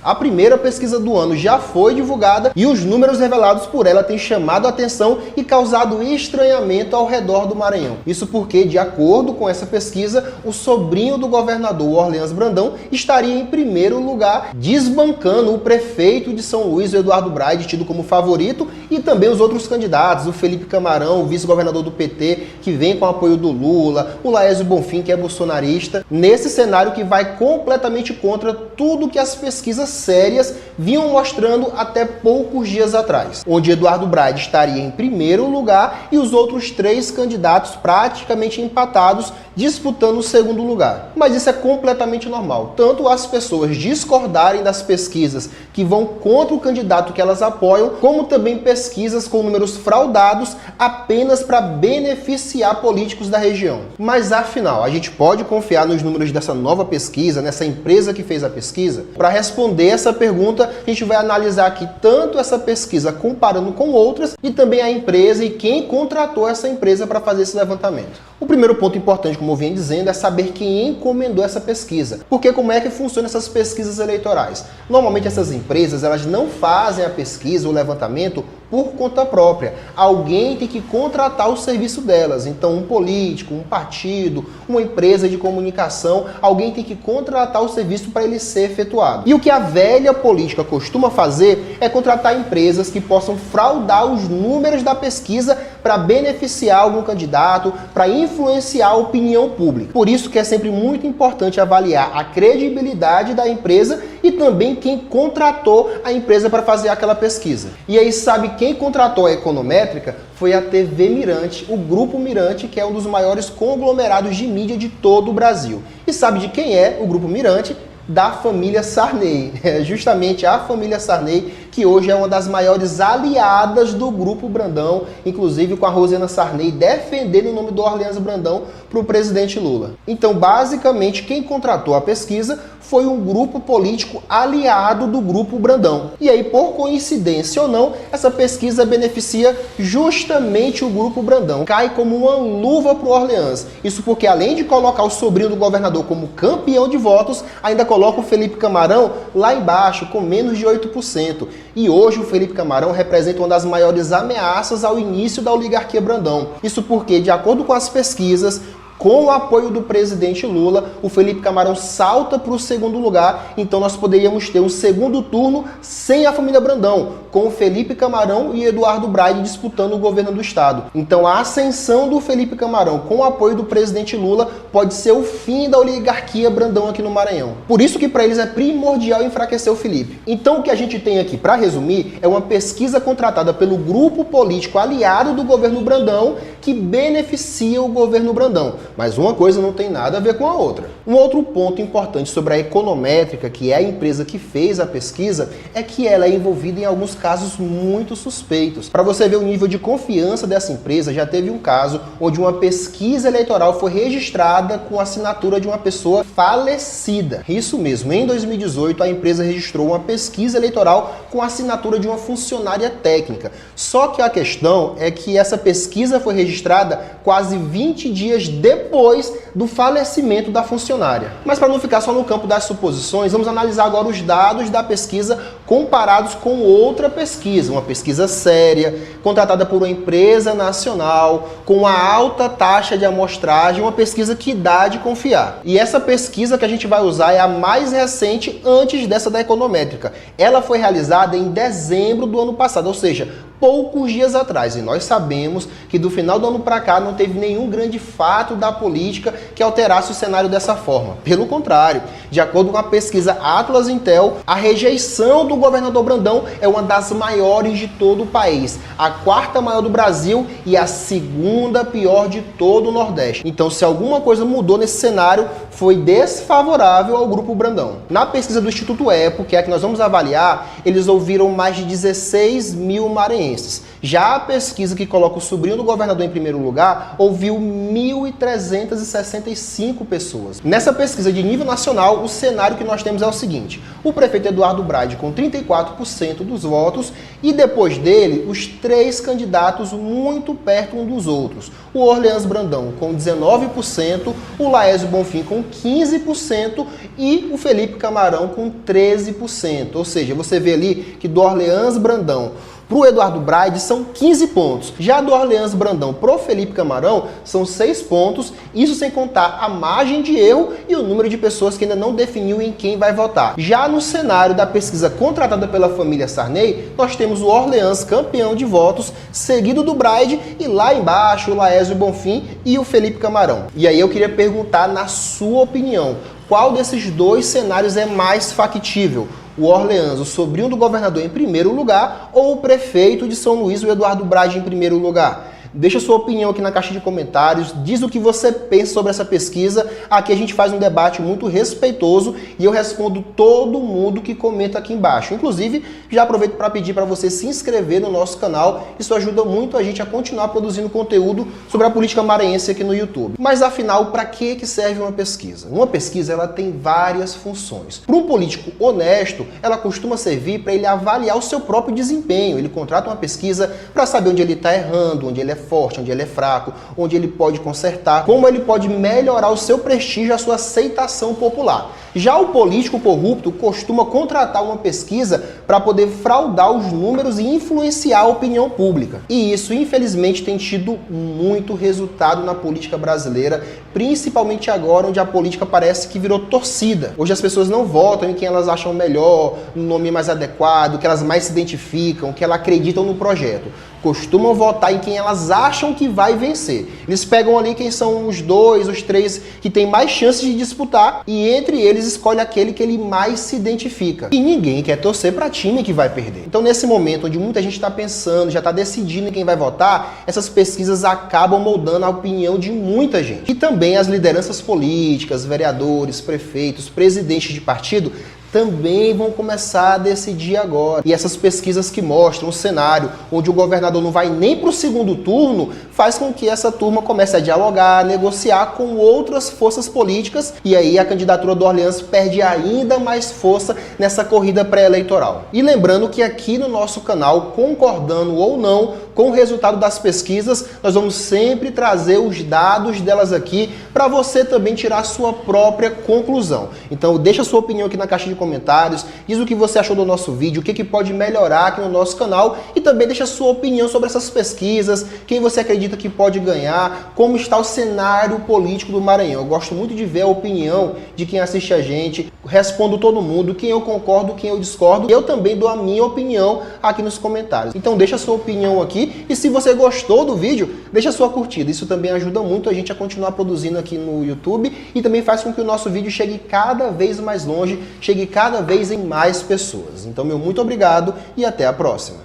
A primeira pesquisa do ano já foi divulgada e os números revelados por ela têm chamado a atenção e causado estranhamento ao redor do Maranhão. Isso porque, de acordo com essa pesquisa, o sobrinho do governador Orleans Brandão estaria em primeiro lugar, desbancando o prefeito de São Luís, o Eduardo Braide, tido como favorito, e também os outros candidatos, o Felipe Camarão, o vice-governador do PT, que vem com o apoio do Lula, o Laésio Bonfim, que é bolsonarista, nesse cenário que vai completamente contra tudo que as pesquisas sérias vinham mostrando até poucos dias atrás, onde Eduardo Braide estaria em primeiro lugar e os outros 3 candidatos praticamente empatados disputando o segundo lugar. Mas isso é completamente normal, tanto as pessoas discordarem das pesquisas que vão contra o candidato que elas apoiam, como também pesquisas com números fraudados apenas para beneficiar políticos da região. Mas afinal, a gente pode confiar nos números dessa nova pesquisa, nessa empresa que fez a pesquisa? Para responder essa pergunta, a gente vai analisar aqui tanto essa pesquisa comparando com outras e também a empresa e quem contratou essa empresa para fazer esse levantamento. O primeiro ponto importante, como eu vinha dizendo, é saber quem encomendou essa pesquisa. Porque como é que funcionam essas pesquisas eleitorais? Normalmente essas empresas, elas não fazem a pesquisa, o levantamento, por conta própria. Alguém tem que contratar o serviço delas. Então, um político, um partido, uma empresa de comunicação, alguém tem que contratar o serviço para ele ser efetuado. E o que a velha política costuma fazer é contratar empresas que possam fraudar os números da pesquisa para beneficiar algum candidato, para influenciar a opinião pública. Por isso que é sempre muito importante avaliar a credibilidade da empresa e também quem contratou a empresa para fazer aquela pesquisa. E aí, sabe quem contratou a Econométrica? Foi a TV Mirante, o Grupo Mirante, que é um dos maiores conglomerados de mídia de todo o Brasil. E sabe de quem é o Grupo Mirante? Da família Sarney. É justamente a família Sarney, que hoje é uma das maiores aliadas do Grupo Brandão, inclusive com a Rosiana Sarney defendendo o nome do Orleans Brandão para o presidente Lula. Então, basicamente, quem contratou a pesquisa foi um grupo político aliado do Grupo Brandão. E aí, por coincidência ou não, essa pesquisa beneficia justamente o Grupo Brandão. Cai como uma luva para o Orleans. Isso porque, além de colocar o sobrinho do governador como campeão de votos, ainda coloca o Felipe Camarão lá embaixo, com menos de 8%. E hoje o Felipe Camarão representa uma das maiores ameaças ao início da oligarquia Brandão. Isso porque, de acordo com as pesquisas, com o apoio do presidente Lula, o Felipe Camarão salta para o segundo lugar, então nós poderíamos ter um segundo turno sem a família Brandão, com o Felipe Camarão e Eduardo Braide disputando o governo do estado. Então a ascensão do Felipe Camarão com o apoio do presidente Lula pode ser o fim da oligarquia Brandão aqui no Maranhão. Por isso que para eles é primordial enfraquecer o Felipe. Então o que a gente tem aqui, para resumir, é uma pesquisa contratada pelo grupo político aliado do governo Brandão que beneficia o governo Brandão. Mas uma coisa não tem nada a ver com a outra. Um outro ponto importante sobre a Econométrica, que é a empresa que fez a pesquisa, é que ela é envolvida em alguns casos muito suspeitos. Para você ver o nível de confiança dessa empresa, já teve um caso onde uma pesquisa eleitoral foi registrada com a assinatura de uma pessoa falecida. Isso mesmo, em 2018 a empresa registrou uma pesquisa eleitoral com a assinatura de uma funcionária técnica. Só que a questão é que essa pesquisa foi registrada quase 20 dias depois do falecimento da funcionária. Mas para não ficar só no campo das suposições, vamos analisar agora os dados da pesquisa comparados com outra pesquisa, uma pesquisa séria, contratada por uma empresa nacional, com uma alta taxa de amostragem, uma pesquisa que dá de confiar. E essa pesquisa que a gente vai usar é a mais recente antes dessa da Econométrica. Ela foi realizada em dezembro do ano passado, ou seja, poucos dias atrás, e nós sabemos que do final do ano para cá não teve nenhum grande fato da política que alterasse o cenário dessa forma. Pelo contrário, de acordo com a pesquisa Atlas Intel, a rejeição do governador Brandão é uma das maiores de todo o país, a quarta maior do Brasil e a segunda pior de todo o Nordeste. Então, se alguma coisa mudou nesse cenário, foi desfavorável ao Grupo Brandão. Na pesquisa do Instituto EPO, que é a que nós vamos avaliar, eles ouviram mais de 16 mil maranhenses. maranhenses. Já a pesquisa que coloca o sobrinho do governador em primeiro lugar ouviu 1.365 pessoas. Nessa pesquisa de nível nacional, o cenário que nós temos é o seguinte: o prefeito Eduardo Braide com 34% dos votos e depois dele os três candidatos muito perto um dos outros. O Orleans Brandão com 19%, o Laésio Bonfim com 15% e o Felipe Camarão com 13%. Ou seja, você vê ali que do Orleans Brandão para o Eduardo Braide são 15 pontos. Já do Orleans Brandão para o Felipe Camarão são 6 pontos, isso sem contar a margem de erro e o número de pessoas que ainda não definiu em quem vai votar. Já no cenário da pesquisa contratada pela família Sarney, nós temos o Orleans campeão de votos, seguido do Braide e lá embaixo o Laésio Bonfim e o Felipe Camarão. E aí eu queria perguntar, na sua opinião, qual desses dois cenários é mais factível? O Orleans, o sobrinho do governador, em primeiro lugar, ou o prefeito de São Luís, o Eduardo Braide, em primeiro lugar? Deixa sua opinião aqui na caixa de comentários, diz o que você pensa sobre essa pesquisa. Aqui a gente faz um debate muito respeitoso e eu respondo todo mundo que comenta aqui embaixo. Inclusive, já aproveito para pedir para você se inscrever no nosso canal, isso ajuda muito a gente a continuar produzindo conteúdo sobre a política maranhense aqui no YouTube. Mas afinal, para que serve uma pesquisa? Uma pesquisa ela tem várias funções. Para um político honesto, ela costuma servir para ele avaliar o seu próprio desempenho. Ele contrata uma pesquisa para saber onde ele está errando, onde ele é forte, onde ele é fraco, onde ele pode consertar, como ele pode melhorar o seu prestígio, a sua aceitação popular. Já o político corrupto costuma contratar uma pesquisa para poder fraudar os números e influenciar a opinião pública. E isso, infelizmente, tem tido muito resultado na política brasileira, principalmente agora, onde a política parece que virou torcida. Hoje as pessoas não votam em quem elas acham melhor, no nome mais adequado, que elas mais se identificam, que elas acreditam no projeto. Costumam votar em quem elas acham que vai vencer. Eles pegam ali quem são os dois, os três que têm mais chances de disputar e entre eles escolhe aquele que ele mais se identifica. E ninguém quer torcer para time que vai perder. Então nesse momento onde muita gente está pensando, já está decidindo em quem vai votar, essas pesquisas acabam moldando a opinião de muita gente. E também as lideranças políticas, vereadores, prefeitos, presidentes de partido também vão começar a decidir agora. E essas pesquisas que mostram o cenário onde o governador não vai nem para o segundo turno, faz com que essa turma comece a dialogar, a negociar com outras forças políticas, e aí a candidatura do Orleans perde ainda mais força nessa corrida pré-eleitoral. E lembrando que aqui no nosso canal, concordando ou não com o resultado das pesquisas, nós vamos sempre trazer os dados delas aqui para você também tirar a sua própria conclusão. Então deixa a sua opinião aqui na caixa de comentários, diz o que você achou do nosso vídeo, o que pode melhorar aqui no nosso canal e também deixa a sua opinião sobre essas pesquisas, quem você acredita que pode ganhar, como está o cenário político do Maranhão. Eu gosto muito de ver a opinião de quem assiste a gente, respondo todo mundo, quem eu concordo, quem eu discordo, e eu também dou a minha opinião aqui nos comentários. Então deixa a sua opinião aqui e se você gostou do vídeo, deixa a sua curtida, isso também ajuda muito a gente a continuar produzindo aqui no YouTube e também faz com que o nosso vídeo chegue cada vez mais longe, chegue cada vez em mais pessoas. Então, meu muito obrigado e até a próxima.